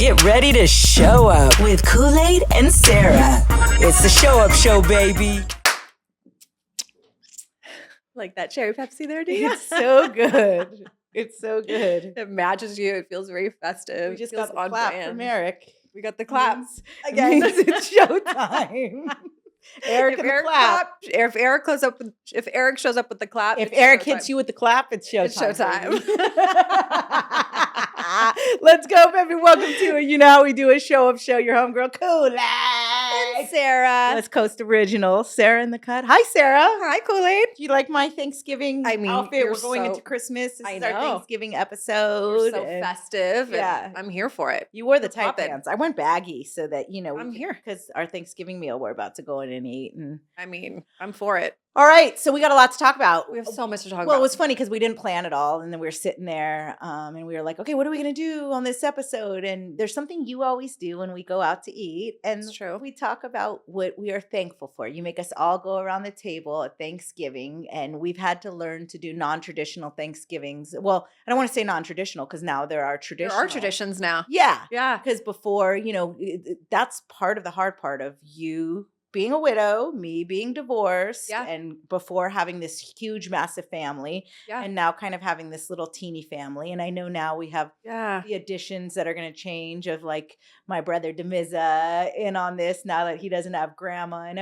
Get ready to show up with Khoolaid and Sarah. It's the show up show, baby. Like that cherry Pepsi there, do you? It's so good. It's so good. It matches you. It feels very festive. We just feels got the clap brand. from Eric. We got the claps. Again, it's showtime. Eric and the clap. If Eric shows up with the clap, If Eric hits you with the clap, it's showtime. It's showtime. Let's go, baby. Welcome to it. You know how we do a show up show. Your homegirl, Khoolaid. And Sarah. West Coast original. Sarah in the cut. Hi, Sarah. Hi, Khoolaid. Do you like my Thanksgiving outfit? you're We're going so- into Christmas. This I is our know. Thanksgiving episode. So and festive. Yeah. And I'm here for it. You wore the tight poppin'. pants. I went baggy so that, I'm here. because our Thanksgiving meal we're about to go in and eat. And I'm for it. all right, so we got a lot to talk about. We have so much to talk about. Well, it was funny because we didn't plan at all, and then we were sitting there, and we were like, "Okay, what are we gonna do on this episode?" And there's something you always do when we go out to eat, and It's true. we talk about what we are thankful for. You make us all go around the table at Thanksgiving, and we've had to learn to do non-traditional Thanksgivings. Well, I don't want to say non-traditional because now there are traditional. There are traditions now. Yeah, Yeah. because before, that's part of the hard part of you being a widow, me being divorced, Yeah. and before having this huge, massive family, Yeah. and now kind of having this little teeny family. And I know now we have Yeah. the additions that are going to change of like my brother Demiza in on this now that he doesn't have grandma, and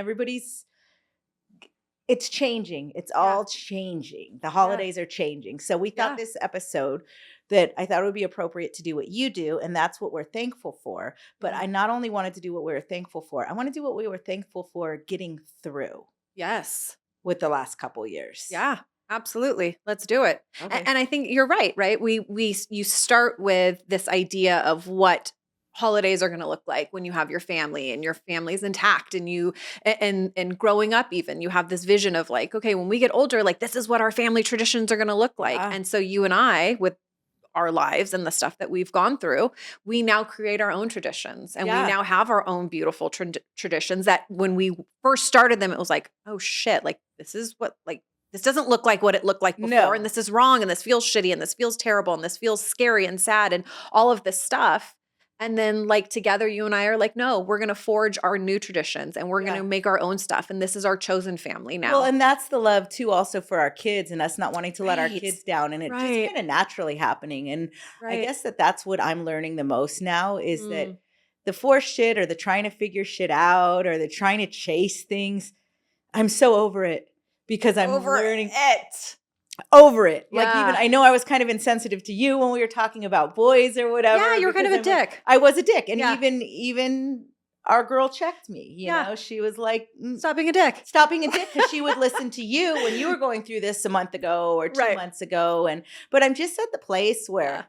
it's changing. It's all changing. The holidays are changing. So we thought Yeah. this episode that I thought it would be appropriate to do what you do, and that's what we're thankful for. But I not only wanted to do what we were thankful for, I want to do what we were thankful for getting through Yes. with the last couple years. Yeah. Absolutely. Let's do it. Okay. And I think you're right, right? You start with this idea of what holidays are going to look like when you have your family and your family's intact, and you and growing up, even you have this vision of like, okay, when we get older, like this is what our family traditions are going to look like. Yeah. And so you and I, with our lives and the stuff that we've gone through, we now create our own traditions, and Yeah. we now have our own beautiful traditions that when we first started them, it was like, oh shit, like this is what, like, this doesn't look like what it looked like before. No. And this is wrong. And this feels shitty. And this feels terrible. And this feels scary and sad and all of this stuff. And then like together, you and I are like, no, we're going to forge our new traditions, and we're going to make our own stuff. And this is our chosen family now. Well, and that's the love too, also for our kids, and us not wanting to let our Right. kids down, and it just Right. kind of naturally happening. And I Right. guess that's what I'm learning the most now is that Mm. the forced shit or the trying to figure shit out or the trying to chase things, I'm so over it because I'm learning it. over it. Like Yeah. even I know I was kind of insensitive to you when we were talking about boys or whatever. Yeah, you're kind of a because dick. I was a dick, and Yeah. even our girl checked me. You Yeah. know, she was like, Stop being a dick. stop being a dick, because she would listen to you when you were going through this a month ago or 2 Right. months ago. But I'm just at the place where Yeah.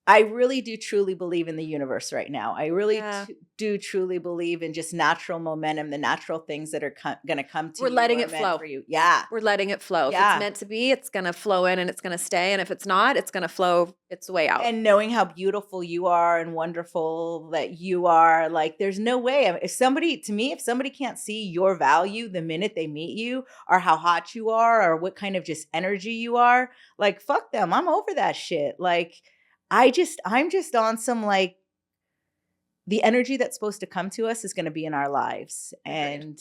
I really do truly believe in the universe right now. I really Yeah. do truly believe in just natural momentum, the natural things that are going to come to We're you. letting are it meant flow. for you. Yeah. We're letting it flow. If Yeah. it's meant to be, it's going to flow in and it's going to stay. And if it's not, it's going to flow its way out. And knowing how beautiful you are and wonderful that you are, like there's no way. If somebody can't see your value the minute they meet you, or how hot you are, or what kind of just energy you are, like fuck them. I'm over that shit. Like I'm just on some like the energy that's supposed to come to us is going to be in our lives, and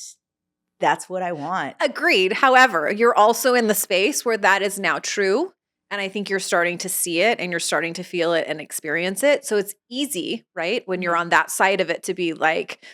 that's what I want. Agreed. However, you're also in the space where that is now true. And I think you're starting to see it and you're starting to feel it and experience it. So it's easy, right? When you're on that side of it to be like,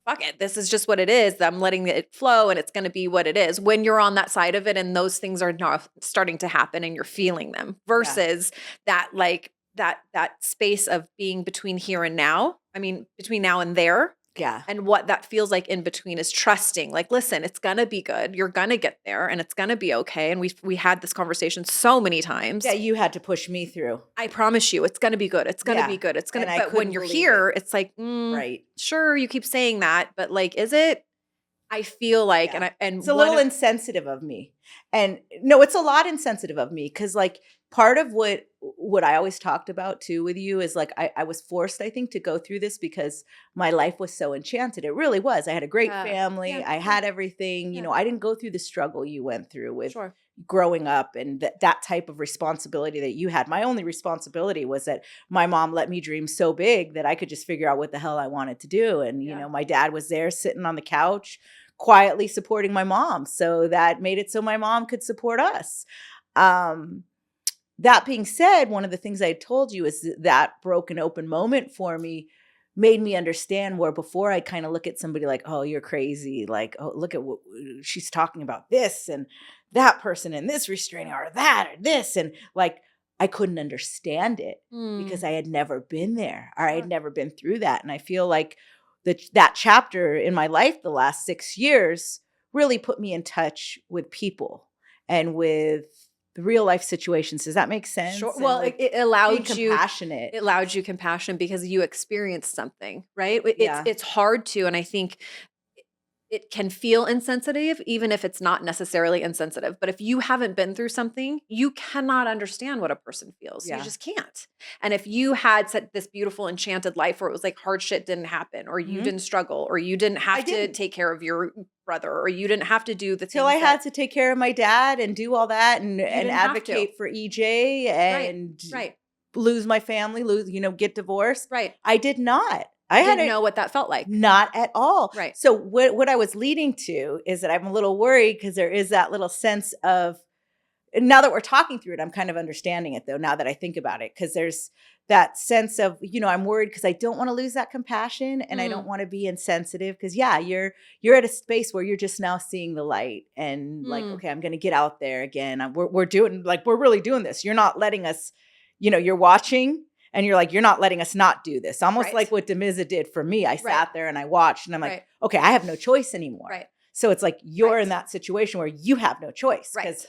fuck it, this is just what it is. I'm letting it flow and it's going to be what it is. When you're on that side of it and those things are now starting to happen and you're feeling them versus that like that space of being between here and now. I mean, between now and there. Yeah. And what that feels like in between is trusting. Like, listen, it's going to be good. You're going to get there and it's going to be okay. And we had this conversation so many times. Yeah, you had to push me through. I promise you, it's going to be good. It's going to be good. It's going to And I but when couldn't you're believe here, it's like, Right. sure, you keep saying that, but like, is it? I feel like, Yeah. and It's a little insensitive of me. And no, it's a lot insensitive of me because like part of what I always talked about too with you is like I was forced, I think, to go through this because my life was so enchanted. It really was. I had a great family. Yeah. I had everything. You Yeah. know, I didn't go through the struggle you went through with Sure. growing up and that type of responsibility that you had. My only responsibility was that my mom let me dream so big that I could just figure out what the hell I wanted to do. And, you know, my dad was there sitting on the couch, quietly supporting my mom. So that made it so my mom could support us. That being said, one of the things I told you is that broken open moment for me made me understand where before I kind of look at somebody like, oh, you're crazy. Like, oh, look at what she's talking about, this and that person and this restraining or that or this. And like, I couldn't understand it because I had never been there or I had never been through that. And I feel like that chapter in my life, the last 6 years, really put me in touch with people and with the real life situations. Does that make sense? Sure. And Well, like it allowed being you compassionate. It allowed you compassion because you experienced something, right? Yeah. It's hard to, and I think it can feel insensitive, even if it's not necessarily insensitive. But if you haven't been through something, you cannot understand what a person feels. Yeah. You just can't. And if you had set this beautiful, enchanted life where it was like hard shit didn't happen, or you didn't struggle, or you didn't have to take care of your brother, or you didn't have to do the Till things I had to take care of my dad and do all that and didn't have to. advocate for EJ and right, lose my family, get divorced. right. I did not. I I had didn't know what that felt like. Not at all. Right. So what I was leading to is that I'm a little worried because there is that little sense of, now that we're talking through it, I'm kind of understanding it though, now that I think about it, because there's that sense of, I'm worried because I don't want to lose that compassion and I don't want to be insensitive because you're at a space where you're just now seeing the light and like, okay, I'm going to get out there again. We're doing, like, we're really doing this. You're not letting us, you're watching. And you're like, you're not letting us not do this. Almost like what Demiza did for me. I sat there and I watched and I'm like, okay, I have no choice anymore. Right. So it's like you're in that situation where you have no choice because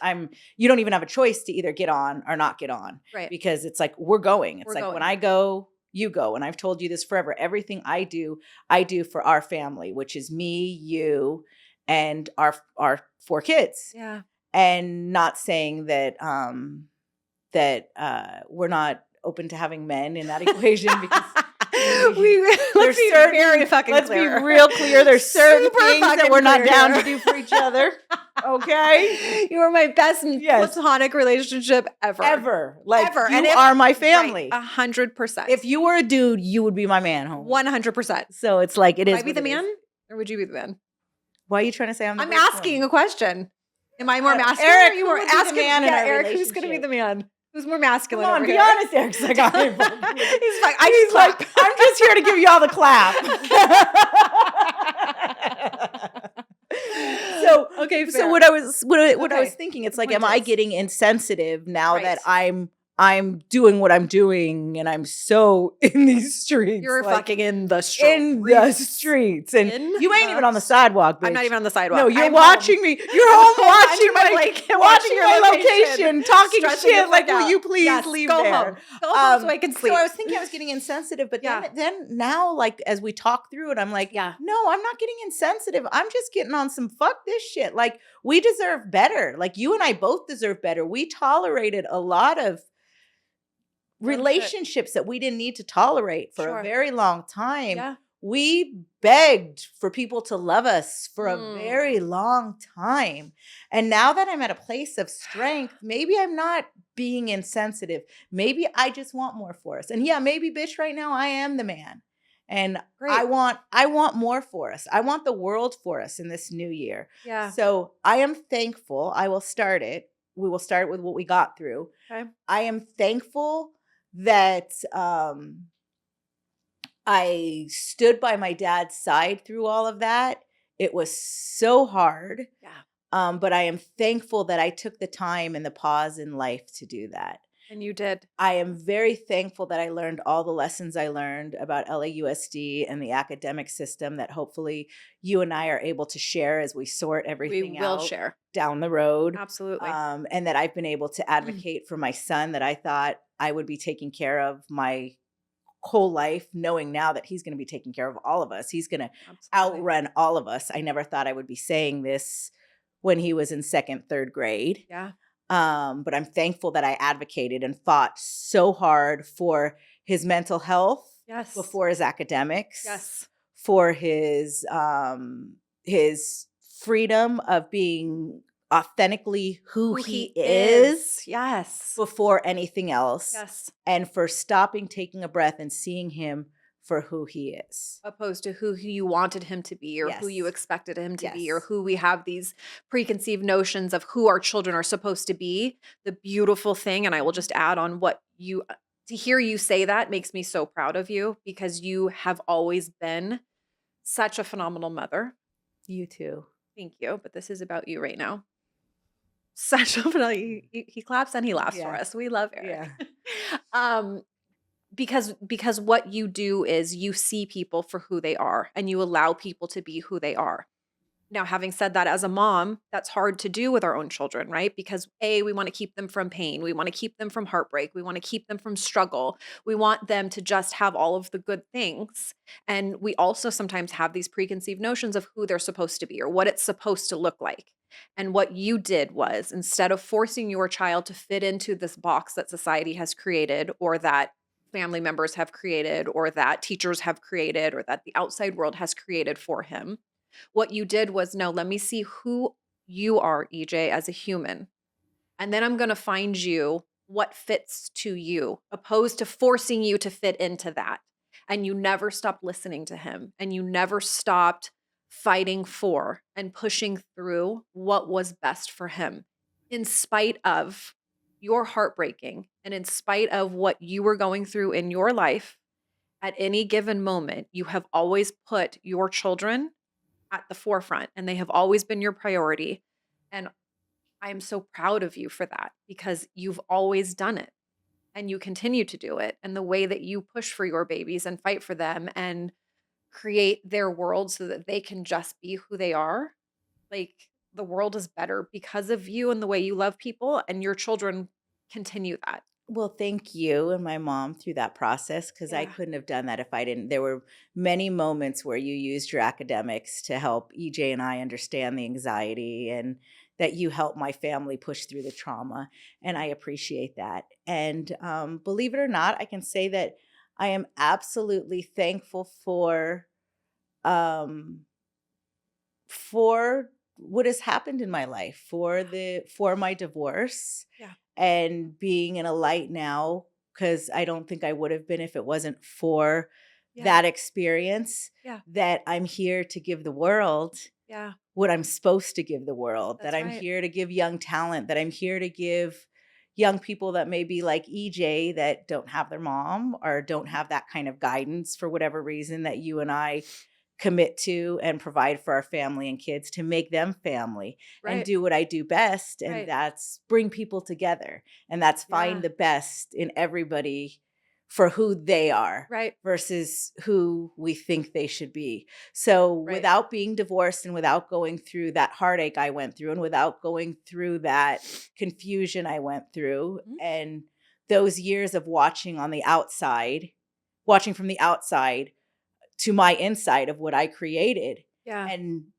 you don't even have a choice to either get on or not get on. Right. Because it's like, we're going. It's like when I go, you go. And I've told you this forever. Everything I do for our family, which is me, you, and our 4 kids. Yeah. And not saying that we're not open to having men in that equation because let's be very fucking clear. Let's be real clear. There's certain things that we're not down here. to do for each other. Okay? You are my best platonic relationship ever. Ever. Like, ever. You are my family. 100%. If you were a dude, you would be my man, homie. 100%. So it's like, it is. Would I be the man? Or would you be the man? Why are you trying to say I'm the I'm asking a question. Am I more masculine? Eric, or are you who more would be the asking? man in our Eric, who's going to be relationship? the man? Who's more masculine? Come on, over be here? honest, Eric's like, I'm He's like, He's like, I'm just here to give you all the clap. So okay, fair. So what I was thinking, it's like, am I getting insensitive now that I'm doing what I'm doing and I'm so in these streets? You're like, fucking in the streets. In the streets. And you ain't even on the sidewalk, bitch. I'm not even on the sidewalk. No, you're watching me. You're home watching watching your my location, talking shit. Like, will you please leave go there? Home. Go home so I can sleep. So I was thinking I was getting insensitive, but then now, like, as we talk through it, I'm like, no, I'm not getting insensitive. I'm just getting on some fuck this shit. Like, we deserve better. Like, you and I both deserve better. We tolerated a lot of relationships that we didn't need to tolerate for a very long time. Yeah. We begged for people to love us for a very long time. And now that I'm at a place of strength, maybe I'm not being insensitive. Maybe I just want more for us. And maybe, bitch, right now I am the man. And I want more for us. I want the world for us in this new year. Yeah. So I am thankful. I will start it. We will start with what we got through. Okay. I am thankful that I stood by my dad's side through all of that. It was so hard. Yeah. But I am thankful that I took the time and the pause in life to do that. And you did. I am very thankful that I learned all the lessons I learned about LAUSD and the academic system that hopefully you and I are able to share as we sort everything out. We will share. Down the road. Absolutely. And that I've been able to advocate for my son, that I thought I would be taking care of my whole life, knowing now that he's going to be taking care of all of us. He's going to outrun all of us. I never thought I would be saying this when he was in 2nd, 3rd grade. Yeah. But I'm thankful that I advocated and fought so hard for his mental health. Yes. Before his academics. Yes. For his freedom of being authentically who he is. is Yes. before anything else, Yes. and for stopping, taking a breath, and seeing him for who he is. Opposed to who you wanted him to be, or who you Yes. expected him to be, or Yes. who we have these preconceived notions of who our children are supposed to be. The beautiful thing, and I will just add on what you, to hear you say that makes me so proud of you, because you have always been such a phenomenal mother. You too. Thank you. But this is about you right now. Such a phenomenal, he claps and he laughs for Yeah. us. We love Eric. Yeah. um, because what you do is you see people for who they are, and you allow people to be who they are. Now, having said that, as a mom, that's hard to do with our own children, right? Because we want to keep them from pain. We want to keep them from heartbreak. We want to keep them from struggle. We want them to just have all of the good things. And we also sometimes have these preconceived notions of who they're supposed to be or what it's supposed to look like. And what you did was, instead of forcing your child to fit into this box that society has created, or that family members have created, or that teachers have created, or that the outside world has created for him, what you did was, no, let me see who you are, EJ, as a human. And then I'm going to find you what fits to you, opposed to forcing you to fit into that. And you never stopped listening to him, and you never stopped fighting for and pushing through what was best for him, in spite of your heartbreaking and in spite of what you were going through in your life. At any given moment, you have always put your children at the forefront, and they have always been your priority. And I am so proud of you for that, because you've always done it and you continue to do it. And the way that you push for your babies and fight for them and create their world so that they can just be who they are, like, the world is better because of you and the way you love people, and your children continue that. Well, thank you and my mom through that process, because I Yeah. couldn't have done that if I didn't. There were many moments where you used your academics to help EJ and I understand the anxiety, and that you helped my family push through the trauma. And I appreciate that. And believe it or not, I can say that I am absolutely thankful um, for what has happened in my life, for my divorce, Yeah. and being in a light now, because I don't think I would have been if it wasn't for Yeah. that experience. Yeah. That I'm here to give the world Yeah. what I'm supposed to give the world, That's that I'm right. here to give young talent, that I'm here to give young people that may be like EJ, that don't have their mom or don't have that kind of guidance for whatever reason, that you and I commit to and provide for our family and kids, to make them family and Right. do what I do best. And Right. that's bring people together. And that's find Yeah. the best in everybody for who they are Right. versus who we think they should be. So Right. without being divorced, and without going through that heartache I went through, and without going through that confusion I went through, Mhm. and those years of watching from the outside to my inside of what I created, Yeah. and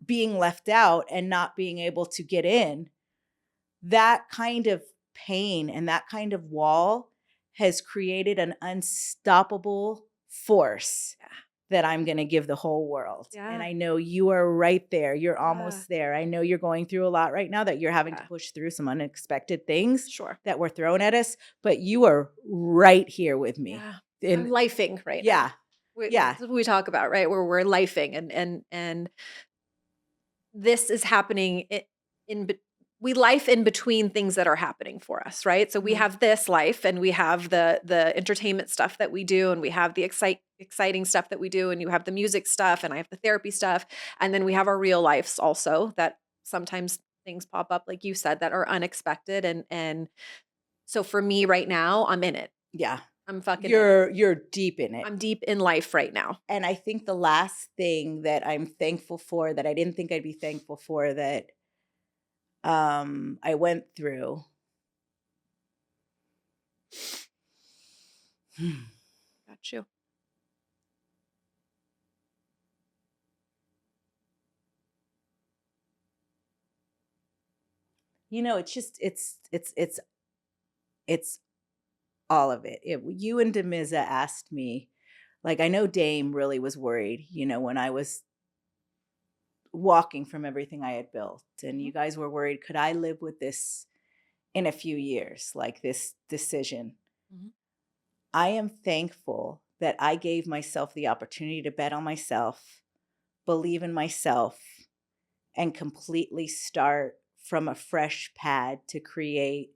being left out and not being able to get in, that kind of pain and that kind of wall has created an unstoppable force Yeah. that I'm going to give the whole world. Yeah. And I know you are right there. You're Yeah. almost there. I know you're going through a lot right now, that you're having to Yeah. push through some unexpected things Sure. that were thrown at us, but you are right here with me. Yeah. I'm lifing right now. Yeah. Yeah. That's what we talk about, right? Where we're lifing, and this is happening we life in between things that are happening for us, right? So we Mhm. have this life, and we have the entertainment stuff that we do, and we have the exciting stuff that we do, and you have the music stuff, and I have the therapy stuff, and then we have our real lives also, that sometimes things pop up, like you said, that are unexpected, and so for me right now, I'm in it. Yeah. I'm fucking in it. You're deep in it. I'm deep in life right now. And I think the last thing that I'm thankful for, that I didn't think I'd be thankful for, that I went through. Got you. You know, it's all of it. You and Demiza asked me, like, I know Dame really was worried, when I was walking from everything I had built. And you guys were worried, could I live with this in a few years, like this decision? Mhm. I am thankful that I gave myself the opportunity to bet on myself, believe in myself, and completely start from a fresh pad to create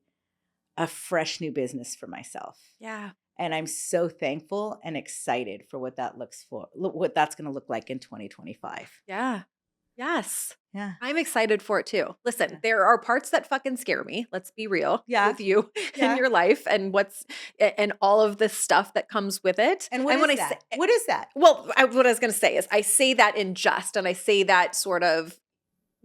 a fresh new business for myself. Yeah. And I'm so thankful and excited for what that's going to look like in 2025. Yeah. Yes. Yeah. I'm excited for it too. Listen, Yeah. there are parts that fucking scare me. Let's be real Yeah. with you Yeah. in your life and and all of this stuff that comes with it. And what is that? What is that? Well, what I was going to say is I say that in jest, and I say that sort of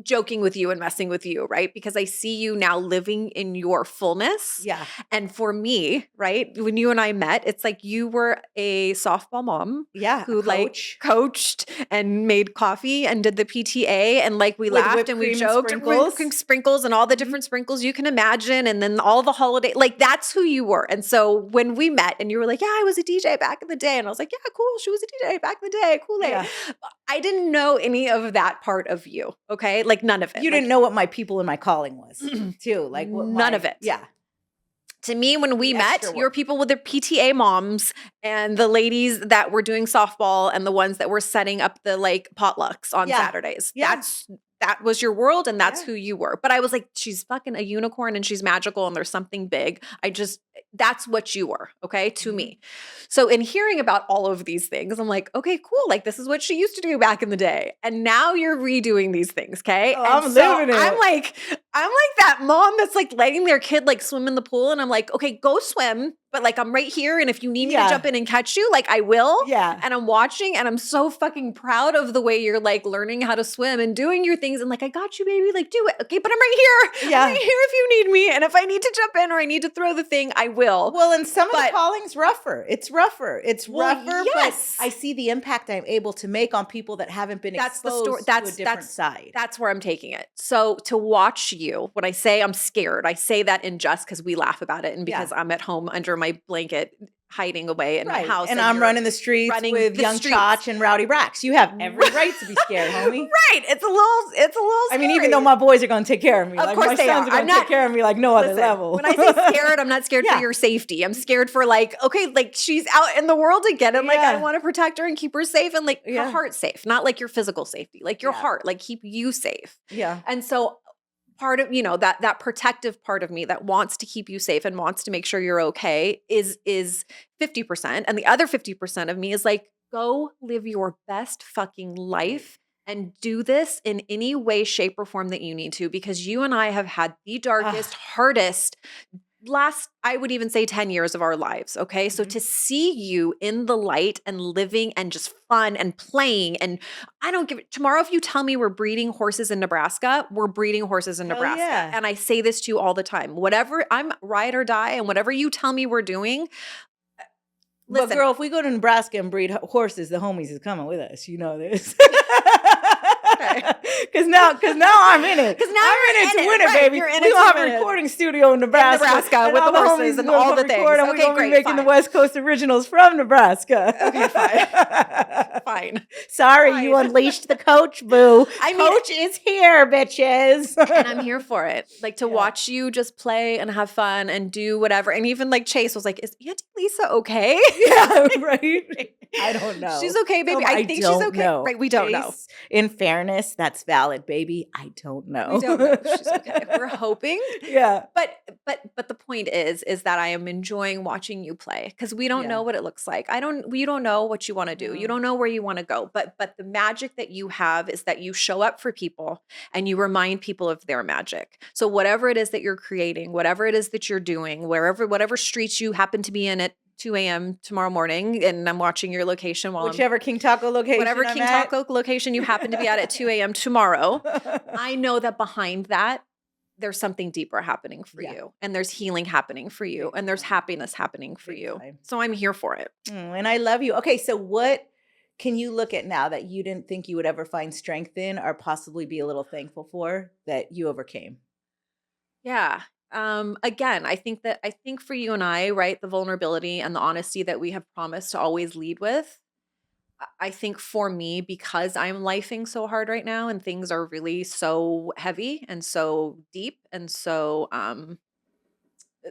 joking with you and messing with you, right? Because I see you now living in your fullness. Yeah. And for me, right, when you and I met, it's like you were a softball mom Yeah. who like Coach. coached and made coffee and did the PTA, and like we With laughed whipped and we cream and joked sprinkles. sprinkles and all the Mhm. different sprinkles you can imagine, and then all the holiday, like that's who you were. And so when we met and you were like, yeah, I was a DJ back in the day, and I was like, yeah, cool, she was a DJ back in the day, Khoolaid. Yeah. I didn't know any of that part of you, okay? Like none of it. You didn't know what my people and my calling was, too. Like what None of it. Yeah. To me, when we The met, extra you were work. people with their PTA moms and the ladies that were doing softball and the ones that were setting up the like potlucks on Yeah. Saturdays. Yeah. That was your world, and that's Yeah. who you were. But I was like, she's fucking a unicorn and she's magical and there's something big. That's what you were, okay, to me. So in hearing about all of these things, I'm like, okay, cool. Like this is what she used to do back in the day. And now you're redoing these things, okay? Oh, And I'm so living it. I'm like that mom that's like letting their kid like swim in the pool. And I'm like, okay, go swim. But like I'm right here. And if you need me to Yeah. jump in and catch you, like I will. Yeah. And I'm watching and I'm so fucking proud of the way you're like learning how to swim and doing your things. And like, I got you, baby. Like, do it. Okay, but I'm right here. Yeah. I'm right here if you need me. And if I need to jump in or I need to throw the thing, I will. Well, and some of But- the calling's rougher. It's rougher. It's Well, rougher, yes. but I see the impact I'm able to make on people that haven't been That's the exposed story. to a different side. That's where I'm taking it. So to watch you, when I say I'm scared, I say that in jest because we laugh about it and because I'm at home under my blanket hiding away in my house. And I'm you're running the streets running with the young streets. Chotch and Rowdy Racks. You have every right to be scared, homie. Right. It's a little I mean, even scary. though my boys are going to take care of me. Of Like, course my they sons are. are going I'm to take not- care of me like no other Listen, level. when I say scared, I'm not scared Yeah. for your safety. I'm scared for like, okay, like she's out in the world again. And like, Yeah. I want to protect her and keep her safe and like Yeah. her heart safe, not like your physical safety, like your Yeah. heart, like keep you safe. Yeah. And so part of, that protective part of me that wants to keep you safe and wants to make sure you're okay is 50%. And the other 50% of me is like, go live your best fucking life and do this in any way, shape, or form that you need to, because you and I have had the darkest, hardest last, I would even say 10 years of our lives. Okay. So to see you in the light and living and just fun and playing, and I don't give it tomorrow. If you tell me we're breeding horses in Nebraska, we're breeding horses in Hell Nebraska. yeah. And I say this to you all the time, whatever, I'm ride or die. And whatever you tell me we're doing, listen. But girl, if we go to Nebraska and breed horses, the homies is coming with us. You know this. Because now I'm in it. Because now I'm you're in it to in it, win it, right. baby. You're in We it gonna to have win a it. recording studio in Nebraska, with all the horses and all the things. And we're Okay, gonna be great, making the fine. West Coast originals from Nebraska. Okay, fine. Fine. Sorry, Fine. you unleashed the coach, boo. I mean- coach is here, bitches. And I'm here for it. Like to watch you just play and have fun and do whatever. And even like Chase was like, is Auntie Lisa okay? Yeah, right. I don't know. She's okay, baby. I think she's don't okay. know. Right, we don't know. Chase, in fairness, that's valid, baby. I don't know. We don't know if she's okay. We're hoping. Yeah. But the point is that I am enjoying watching you play because we don't Yeah. know what it looks like. You don't know what you want to do. You No. don't know where you want to go. But the magic that you have is that you show up for people and you remind people of their magic. So whatever it is that you're creating, whatever it is that you're doing, whatever streets you happen to be in at 2 a.m. tomorrow morning, and I'm watching your location while Whichever King Taco location. whatever I'm King at. Taco location you happen to be at 2 a.m. tomorrow, I know that behind that, there's something deeper happening for Yeah. you, and there's healing happening for you, and there's happiness happening for Big you. time. So I'm here for it. And I love you. Okay, so what can you look at now that you didn't think you would ever find strength in or possibly be a little thankful for that you overcame? Yeah. Again, I think for you and I, right, the vulnerability and the honesty that we have promised to always lead with, I think for me, because I'm lifing so hard right now and things are really so heavy and so deep and so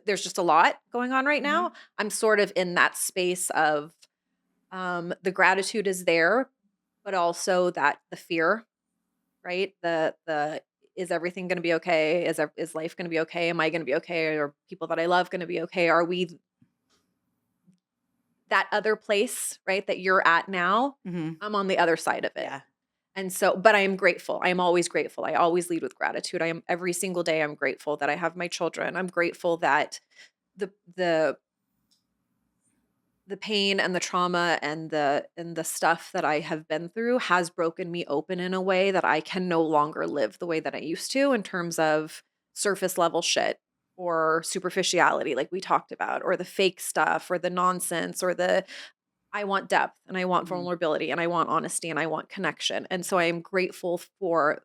there's just a lot going on right Mhm. now. I'm sort of in that space of the gratitude is there, but also that the fear, right? The is everything going to be okay? Is life going to be okay? Am I going to be okay? Are people that I love going to be okay? Are we that other place, right, that you're at now? Mhm. I'm on the other side of it. Yeah. And so, but I am grateful. I am always grateful. I always lead with gratitude. I am every single day. I'm grateful that I have my children. I'm grateful that the the the pain and the trauma and the stuff that I have been through has broken me open in a way that I can no longer live the way that I used to in terms of surface level shit or superficiality like we talked about or the fake stuff or the nonsense or the I want depth and I want Mhm. vulnerability and I want honesty and I want connection. And so I am grateful for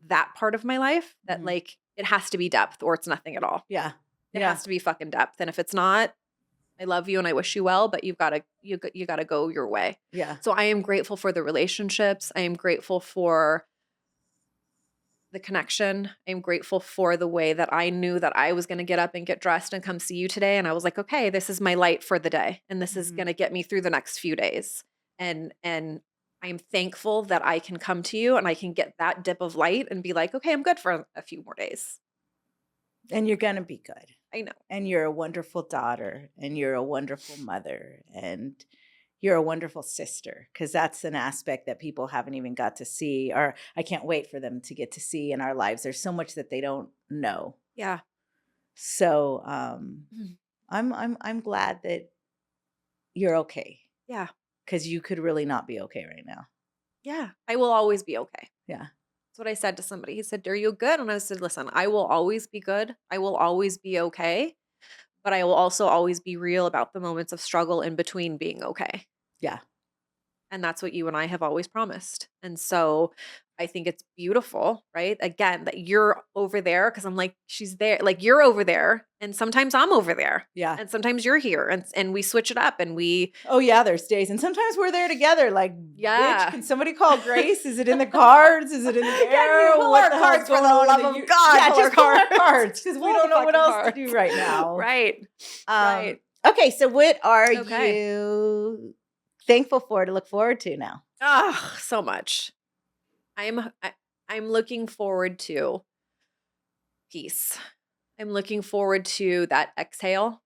that part of my life that Mhm. like it has to be depth or it's nothing at all. Yeah. It Yeah. has to be fucking depth. And if it's not, I love you and I wish you well, but you got to go your way. Yeah. So I am grateful for the relationships. I am grateful for the connection. I'm grateful for the way that I knew that I was going to get up and get dressed and come see you today. And I was like, okay, this is my light for the day. And this is Mhm. going to get me through the next few days. And I'm thankful that I can come to you and I can get that dip of light and be like, okay, I'm good for a few more days. And you're gonna be good. I know. And you're a wonderful daughter, and you're a wonderful mother, and you're a wonderful sister, because that's an aspect that people haven't even got to see, or I can't wait for them to get to see in our lives. There's so much that they don't know. Yeah. So Mhm. I'm glad that you're okay, Yeah. because you could really not be okay right now. Yeah. I will always be okay. Yeah. That's what I said to somebody. He said, are you good? And I said, listen, I will always be good. I will always be okay. But I will also always be real about the moments of struggle in between being okay. Yeah. And that's what you and I have always promised. And so I think it's beautiful, right? Again, that you're over there because I'm like, she's there. Like you're over there. And sometimes I'm over there. Yeah. And sometimes you're here. And we switch it up and we Oh yeah, there's days, and sometimes we're there together. Like, Yeah. bitch, can somebody call Grace? Is it in the cards? Is it in the air? Can you pull What our the hell's cards for going the on in love the of u- God, Yeah, pull just our pull our cards. cards because we Pull don't the know what fucking else to do right now. Right. Right. Okay, so what are Okay. you thankful for to look forward to now? Oh, so much. I'm looking forward to peace. I'm looking forward to that exhale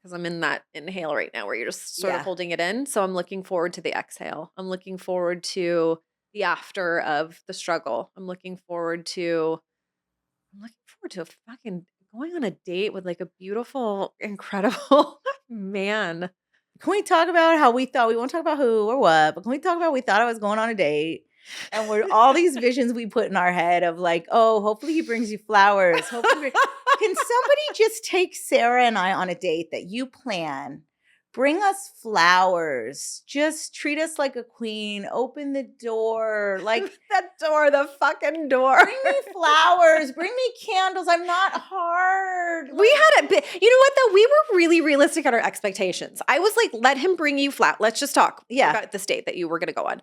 because I'm in that inhale right now where you're just sort of Yeah. holding it in. So I'm looking forward to the exhale. I'm looking forward to the after of the struggle. I'm looking forward to a fucking going on a date with like a beautiful, incredible man. Can we talk about how we thought we won't talk about who or what, but can we talk about we thought I was going on a date? And we're all these visions we put in our head of like, oh, hopefully he brings you flowers. Hopefully, can somebody just take Sarah and I on a date that you plan? Bring us flowers. Just treat us like a queen. Open the door. Like, That door, the fucking door. bring me flowers. Bring me candles. I'm not hard. We had a bit. You know what though? We were really realistic at our expectations. I was like, let him bring you flowers. Let's just talk about this date that you were going to go on.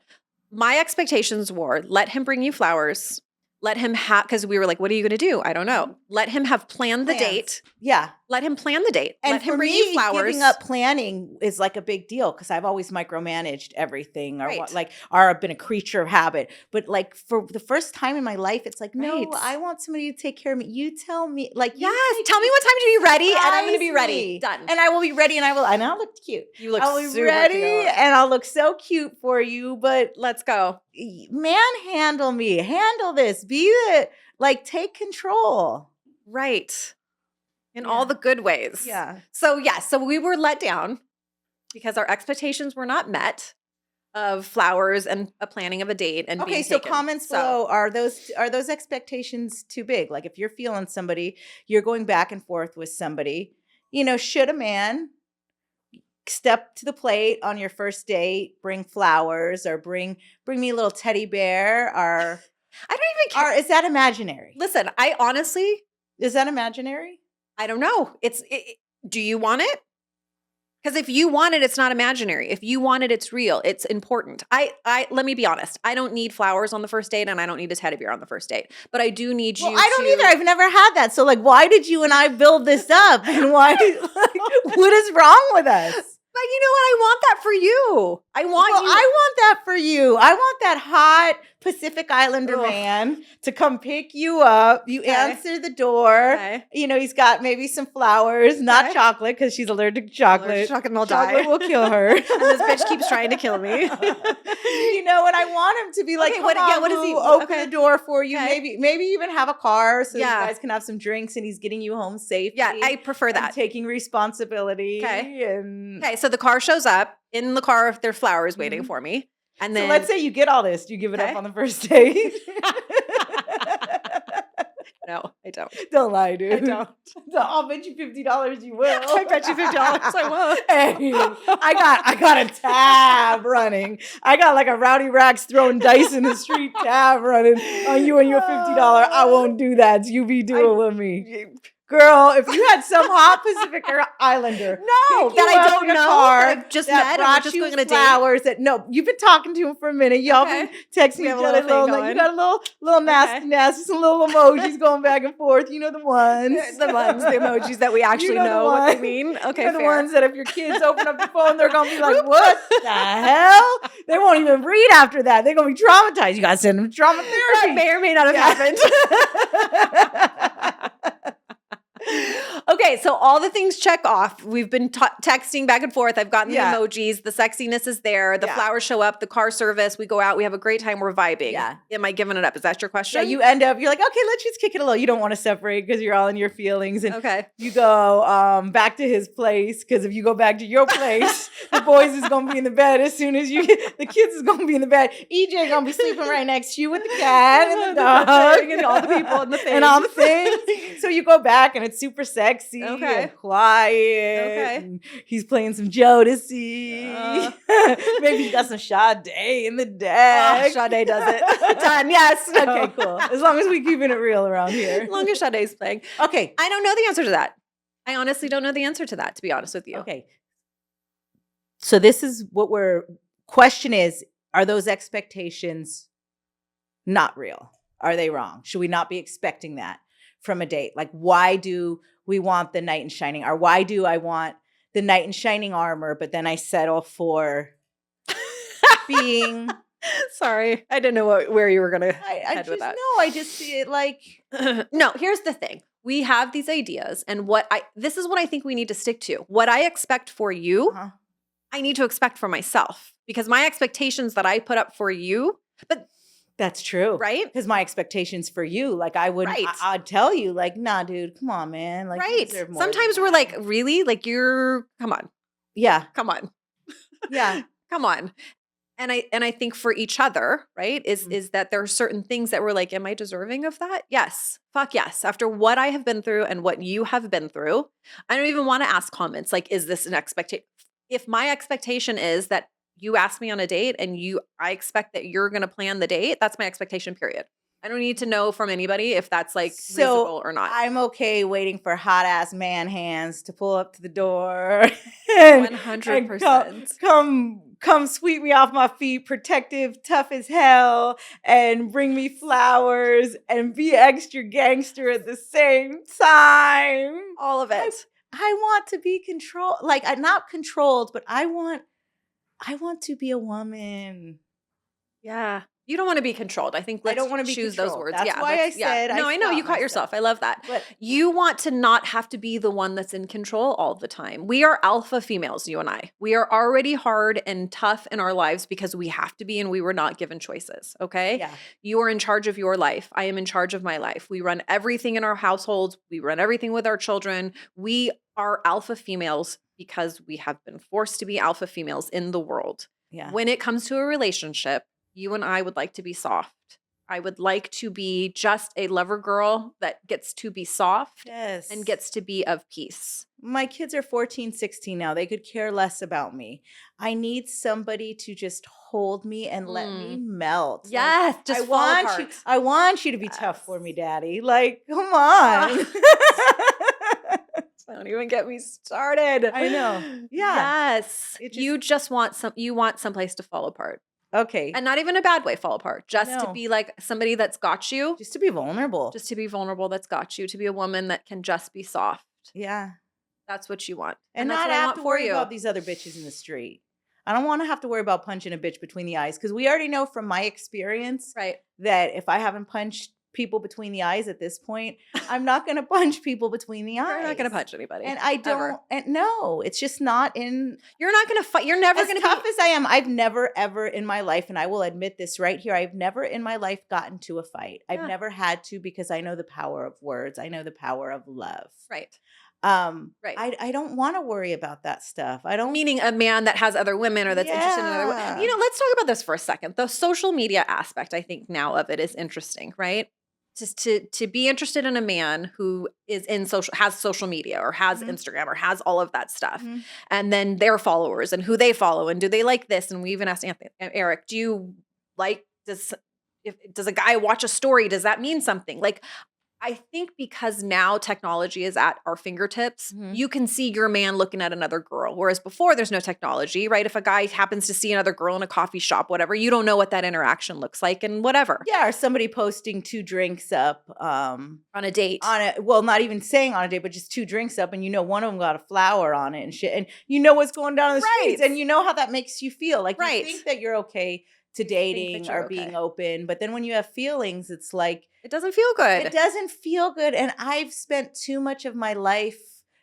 My expectations were let him bring you flowers. Let him have, because we were like, what are you going to do? I don't know. Let him have planned the date. Yeah. Let him plan the date. And let him for bring me, you flowers. giving up planning is like a big deal because I've always micromanaged everything or Right. or I've been a creature of habit. But like for the first time in my life, it's like, no, Right. I want somebody to take care of me. You tell me, like, you Yes. make Tell me what time to be ready, and I'm going to be surprise ready. me. Done. And I will be ready, and I'll look cute. You look I'll be super ready, cute. and I'll look so cute for you. But Let's go. manhandle me, handle this, like, take control. Right. In Yeah. all the good ways. Yeah. So we were let down because our expectations were not met of flowers and a planning of a date and Okay, being so taken. comments below, are those expectations too big? Like if you're feeling somebody, you're going back and forth with somebody, should a man step to the plate on your first date, bring flowers or bring me a little teddy bear, or I don't even care. or is that imaginary? Listen, I honestly, Is that imaginary? I don't know. Do you want it? Because if you want it, it's not imaginary. If you want it, it's real. It's important. I let me be honest. I don't need flowers on the first date, and I don't need a teddy bear on the first date. But I do need you. Well, I don't either. I've never had that. So, like, why did you and I build this up? And why? Like, what is wrong with us? But you know what? I want that for you. I want you. I want that for you. I want that hot Pacific Islander man to come pick you up. You answer the door. Okay. You know, he's got maybe some flowers, not chocolate, because she's allergic to chocolate. Chocolate will Chocolate die. will kill her. And this bitch keeps trying to kill me. You know, and I want him to be like, Okay, come on, what is he? boo, open Okay. the door for you. Okay. Maybe even have a car so you Yeah. guys can have some drinks and he's getting you home safely. Yeah, I prefer and that. taking responsibility. Okay. And Okay, so the car shows up. In the car, there's flowers waiting for me. And then so let's say you get all this. Do you give it Okay. up on the first date? no, I don't. Don't lie, dude. I don't. No, I'll bet you $50 you will. I bet you $50 I will. Hey, I got a tab running. I got like a Rowdy Racks throwing dice in the street tab running on you and your $50. I won't do that. You be doing with me. Girl, if you had some hot Pacific Islander No, pick that you I up don't in a know, car that I've just that met and we're brought just you going on a date. flowers that no, you've been talking to him for a minute. Y'all Okay. been texting We each have a other. little thing You going. got a little nasty, some little emojis going back and forth. You know the ones. The emojis that we actually You know the know what they one. mean. Okay, You know the fair. ones that if your kids open up the phone, they're gonna be like, "What the hell?" They won't even read after that. They're gonna be traumatized. You gotta send them to trauma That therapy. may or may not have happened. Okay, so all the things check off. We've been texting back and forth. I've gotten the emojis. The sexiness is there. The flowers show up. The car service. We go out. We have a great time. We're vibing. Yeah. Am I giving it up? Is that your question? Yeah, you end up, you're like, okay, let's just kick it a little. You don't want to separate because you're all in your feelings. And Okay. you go back to his place because if you go back to your place, the boys is going to be in the bed as soon as the kids is going to be in the bed. EJ going to be sleeping right next to you with the cat and the dog. And all the people and the things. And all the things. So you go back and it's super sexy and quiet. Okay. And he's playing some Jodeci. Maybe you got some Sade in the deck. Sade does it. Done. Yes. Okay, cool. As long as we keeping it real around here. As long as Sade's playing. Okay. I don't know the answer to that. I honestly don't know the answer to that, to be honest with you. Okay. So this is what question is, are those expectations not real? Are they wrong? Should we not be expecting that from a date? Like, why do we want the knight in shining? Or why do I want the knight in shining armor, but then I settle for being... Sorry, I didn't know where you were going to head with that. No, I just see it like... No, here's the thing. We have these ideas, and this is what I think we need to stick to. What I expect for you, I need to expect for myself, because my expectations that I put up for you, but that's true. Right? Because my expectations for you, like I would, I'd tell you, like, nah, dude, come on, man. Like, you deserve more Sometimes than we're that. like, really? Like come on. Yeah. Come on. Yeah. Come on. And I think for each other, right, is that there are certain things that we're like, am I deserving of that? Yes. Fuck yes. After what I have been through and what you have been through, I don't even want to ask comments like, is this an expectation? If my expectation is that you ask me on a date and I expect that you're going to plan the date, that's my expectation, period. I don't need to know from anybody if that's like reasonable or not. I'm okay waiting for hot ass man hands to pull up to the door. 100%. Come sweep me off my feet, protective, tough as hell, and bring me flowers and be extra gangster at the same time. All of it. I want to be controlled, like not controlled, but I want to be a woman. Yeah. You don't want to be controlled. I think let's don't want to be choose controlled. those words. That's yeah, why I said. No, I know you caught yourself. I love that. But you want to not have to be the one that's in control all the time. We are alpha females, you and I. We are already hard and tough in our lives because we have to be, and we were not given choices. Okay. Yeah. You are in charge of your life. I am in charge of my life. We run everything in our households. We run everything with our children. We are alpha females because we have been forced to be alpha females in the world. Yeah. When it comes to a relationship, you and I would like to be soft. I would like to be just a lover girl that gets to be soft and gets to be of peace. My kids are 14, 16 now. They could care less about me. I need somebody to just hold me and let me melt. Yes, like, just fall apart. I want you to be tough for me, Daddy. Like, come on. Don't even get me started. I know. Yeah. Yes. It You just want someplace to fall apart. Okay. And not even a bad way fall apart. Just to No. be like somebody that's got you. Just to be vulnerable. Just to be vulnerable that's got you. To be a woman that can just be soft. Yeah. That's what you want. And that's not what I have want to for worry you. about these other bitches in the street. I don't want to have to worry about punching a bitch between the eyes because we already know from my experience Right. that if I haven't punched people between the eyes at this point, I'm not going to punch people between the eyes. You're not going to punch anybody. And I don't, ever. and no, it's just not in. You're not going to fight. You're never As going to tough be. as I am, I've never ever in my life, and I will admit this right here, I've never in my life gotten to a fight. I've Yeah. never had to because I know the power of words. I know the power of love. Right. Right. I don't want to worry about that stuff. I don't. Meaning a man that has other women or that's interested in other women. Yeah. You know, let's talk about this for a second. The social media aspect, I think now of it is interesting, right? Just to be interested in a man who is has social media or has Mhm. Instagram or has all of that stuff. Mhm. And then their followers and who they follow and do they like this? And we even asked Eric, do you like does a guy watch a story? Does that mean something? Like I think because now technology is at our fingertips, Mhm. you can see your man looking at another girl. Whereas before, there's no technology, right? If a guy happens to see another girl in a coffee shop, whatever, you don't know what that interaction looks like and whatever. Yeah, or somebody posting 2 drinks up On a date. well, not even saying on a date, but just 2 drinks up, and you know one of them got a flower on it and shit, and you know what's going down in the streets, Right. and you know how that makes you feel. Like Right. you think that you're okay to dating you're or being okay. open, but then when you have feelings, it's like It doesn't feel good. it doesn't feel good. And I've spent too much of my life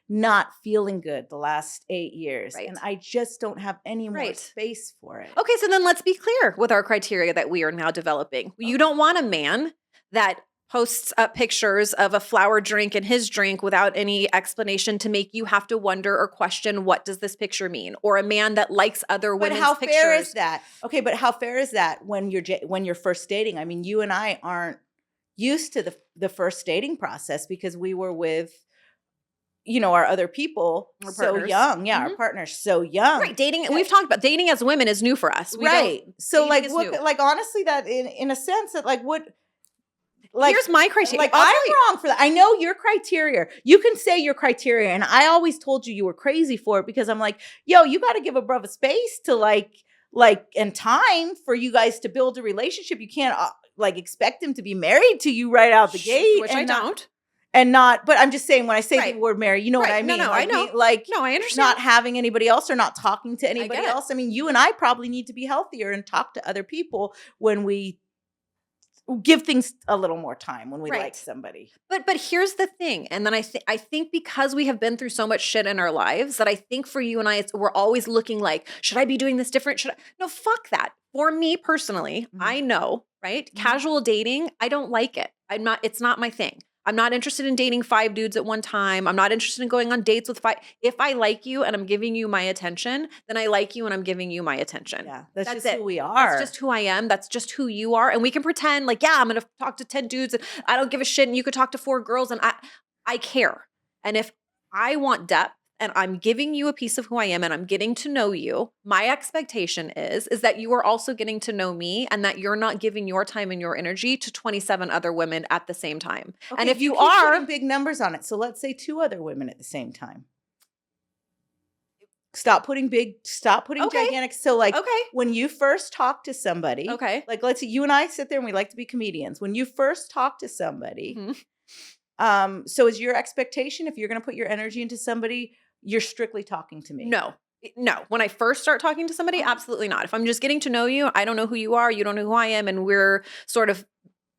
not feeling good the last 8 years, Right. and I just don't have any more Right. space for it. Okay, so then let's be clear with our criteria that we are now developing. You don't want a man that posts up pictures of a flower drink in his drink without any explanation to make you have to wonder or question what does this picture mean, or a man that likes other But women's how pictures. fair is that? Okay, but how fair is that when you're first dating? I mean, you and I aren't used to the first dating process because we were with our other people Our so partners. young. Yeah, our Mhm. partners so young. Right, dating. We've talked about dating as women is new for us. We Right. don't- So dating like is what new. like honestly that in a sense that like what like Here's my criteria. like I'll I'm tell you- wrong for that. I know your criteria. You can say your criteria, and I always told you were crazy for it because I'm like, yo, you got to give a brother space to like and time for you guys to build a relationship. You can't like expect him to be married to you right out the gate, which and I not- don't. And not, but I'm just saying when I say Right. the word marry, you know what Right. I mean? No, like, I know. Like No, I understand. not having anybody else or not talking to anybody get it. else. I mean, you and I probably need to be healthier and talk to other people when we give things a little more time when we Right. like somebody. But here's the thing, and then I think because we have been through so much shit in our lives that I think for you and I, we're always looking like, should I be doing this different? Should I? No, fuck that. For me personally, Mhm. I know, right? Mhm. Casual dating, I don't like it. It's not my thing. I'm not interested in dating 5 dudes at one time. I'm not interested in going on dates with 5. If I like you and I'm giving you my attention, then I like you and I'm giving you my attention. Yeah, that's just it. who we are. That's just who I am. That's just who you are. And we can pretend like, yeah, I'm going to talk to 10 dudes and I don't give a shit. And you could talk to 4 girls and I care. And if I want depth and I'm giving you a piece of who I am and I'm getting to know you, my expectation is that you are also getting to know me and that you're not giving your time and your energy to 27 other women at the same time. Okay, and if you keep are putting big numbers on it, so let's say 2 other women at the same time. Stop putting Okay. gigantic. So like okay. when you first talk to somebody, Okay. like let's say you and I sit there and we like to be comedians. When you first talk to somebody, Mhm. so is your expectation if you're going to put your energy into somebody, you're strictly talking to me? No. When I first start talking to somebody, absolutely not. If I'm just getting to know you, I don't know who you are, you don't know who I am, and we're sort of,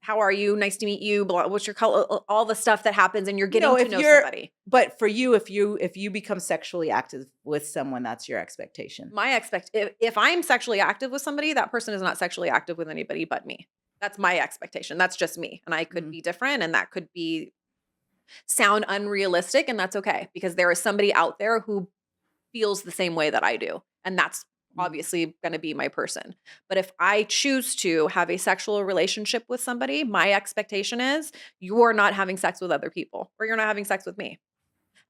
how are you? Nice to meet you. Blah, what's your color? All the stuff that happens, and you're getting to know somebody. But for you, if you become sexually active with someone, that's your expectation. If I'm sexually active with somebody, that person is not sexually active with anybody but me. That's my expectation. That's just me, and I could Mhm. be different, and that could be sound unrealistic, and that's okay because there is somebody out there who feels the same way that I do, and that's obviously going to be my person. But if I choose to have a sexual relationship with somebody, my expectation is you're not having sex with other people or you're not having sex with me.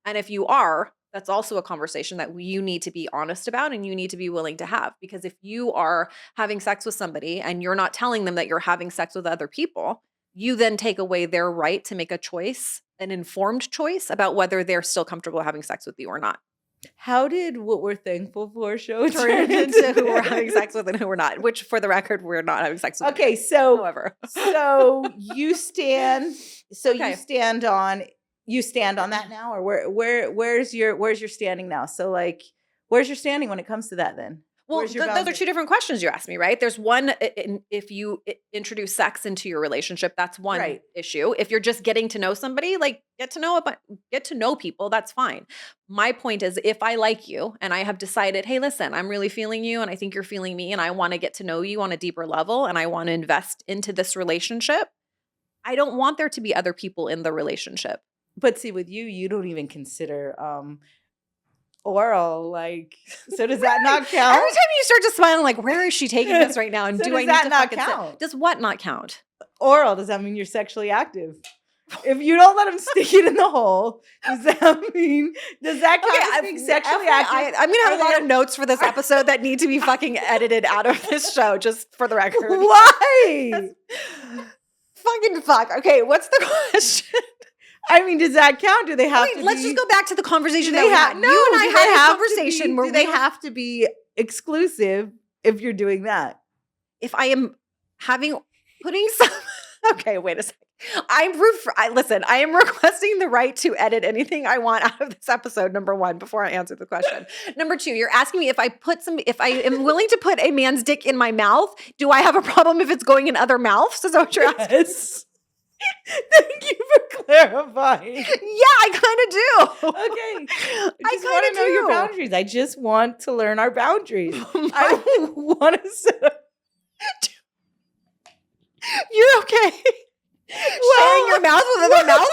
And if you are, that's also a conversation that you need to be honest about and you need to be willing to have. Because if you are having sex with somebody and you're not telling them that you're having sex with other people, you then take away their right to make a choice, an informed choice about whether they're still comfortable having sex with you or not. How did What We're Thankful For show Turn into who we're having sex with and who we're not, which for the record, we're not having sex with. Okay, so however. so you stand Okay. you stand on that now, or where's your standing now? So like, where's your standing when it comes to that then? Well, Where's your those are boundary? two different questions you asked me, right? There's one, if you introduce sex into your relationship, that's one Right. issue. If you're just getting to know somebody, like get to know people, that's fine. My point is, if I like you and I have decided, hey, listen, I'm really feeling you and I think you're feeling me and I want to get to know you on a deeper level and I want to invest into this relationship, I don't want there to be other people in the relationship. But see, with you don't even consider oral, like, so does that not count? Every time you start to smile, I'm like, where is she taking this right now? And So do does I need that to not fucking sit? count? Does what not count? Oral, does that mean you're sexually active? If you don't let him stick it in the hole, does that count as being sexually active? I'm gonna have a lot of notes for this episode that need to be fucking edited out of this show, just for the record. Why? Fucking fuck. Okay, what's the question? I mean, does that count? Do they have to Let's be, just go back to the conversation do that they we have, had. no, You and I do they had a have to conversation be, where do they we have to be exclusive if you're doing that? if I am putting some okay, wait a second. Listen, I am requesting the right to edit anything I want out of this episode, number one, before I answer the question. Number two, you're asking me if I am willing to put a man's dick in my mouth, do I have a problem if it's going in other mouths? Is that what you're asking? Yes. Thank you for clarifying. Yeah, I kind of do. Okay. I I just kinda want to know your do. boundaries. I just want to learn our boundaries. I want to set up. You're okay. Sharing your mouth with other mouth?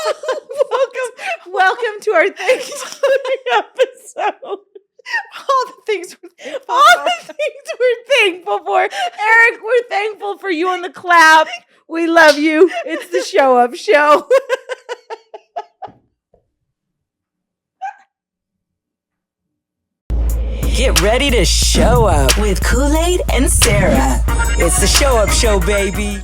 Welcome to our Thanksgiving episode. All the things we're thankful All for. the things we're thankful for. Eric, we're thankful for you on the clap. We love you. It's the Show Up Show. Get ready to show up with Khoolaid and Sarah. It's the Show Up Show, baby.